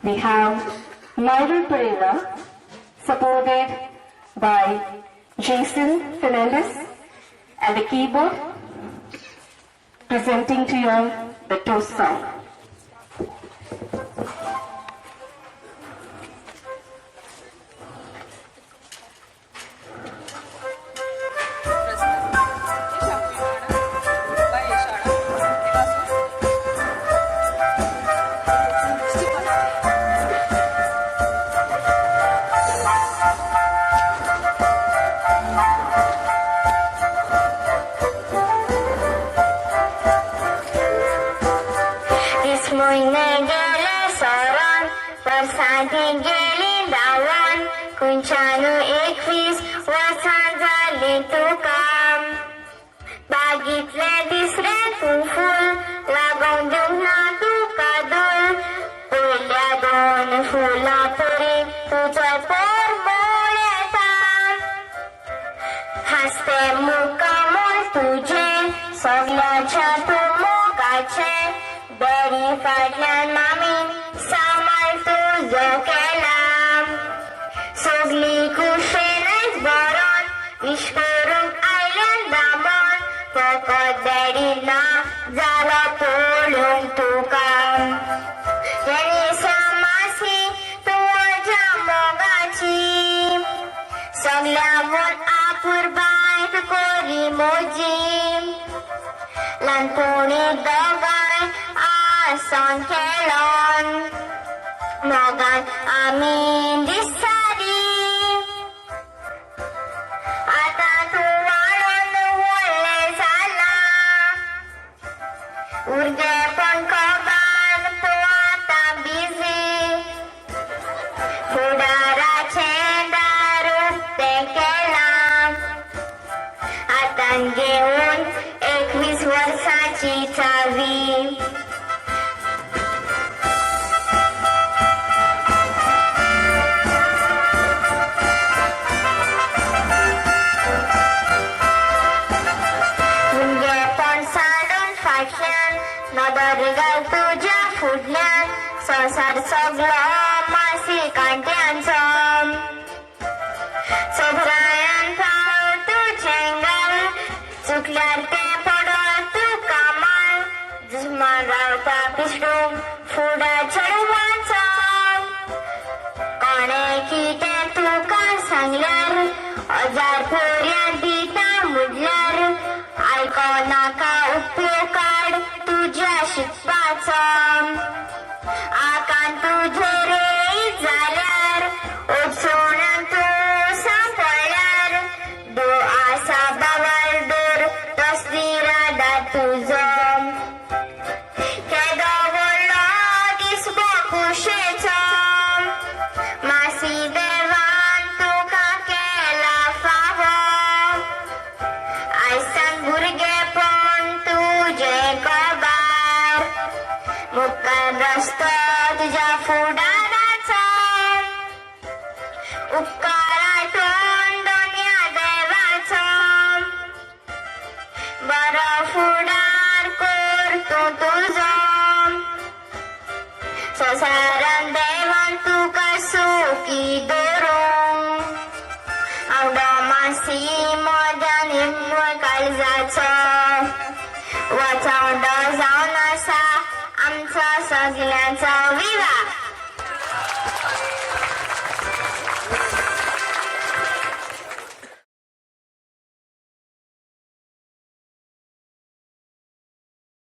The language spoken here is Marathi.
we have Myron Pereira, supported by Jason Fernandez at the keyboard, presenting to you the toast song. वर्षांती गेली दावण कुंचानू 21 वर्षां झाले तू काम बागीतले दिसरे तू फुल लागून देऊना तू कादूल पहिल्या 2 फुला तरी तुझं पोर बोलता हसते मुकामोल तुझे सगळ्याच्या तू मोगाचे बरी फाटल्यान मामीन सामाल तुझो केला सगळी कुशेनच बरोन विश करूंक आयल्यान दामोन फकत डॅडीना जालो पळोवंक तुका जेणी समासी तूं म्हज्या मोगाची सगळ्या म्हूण आपुरबाय तूं कोरी मोजी ल्हानपणी दोगांय आसन खेळोन मोगान आमी दिसताली आतां तूं वाडोन व्हडलें जाला भुरगेपण कोबान तूं आतां बिजी फुडाराचें दार उक्तें केलां आतां घेवन 21 वर्सांची चावी नदर घाल तुझ्या फुडल्यान संसार सगळो मासी कांट्यांचो सोबरायान फावल तुझें घाल चुकल्यार तें पडोळ तूं कामार जुस्मान रावता पिसडूंक फुडा चेडवाचो कोणें कितें तुका सांगल्यार हजार पोरयां दिता मुडल्यार आयकोनाका उपयोग काड तुझ्या शिकपाचो आकान तुझे रे जाल्यार ओचोन तूं सांपळ्यार दो आसा बाबाल दोर तस्वीरादा तुजो केदो व्हडलो दीस गो खुशेचो मासी देवान तुका केला फावो आयसान भुरगेपण तुजें कोबार मुखार रस्तो तुज्या फुडाराचो उपकार आठवून दोनया देवाचो बरो फुडार कर तूं तुजो संवसारान देवान तुका सुखी दवरूंक आवडो मासी मोद्या निम्मळ काळजाचो वाचवडो जावन आसा आमचो सगळ्यांचो विवाह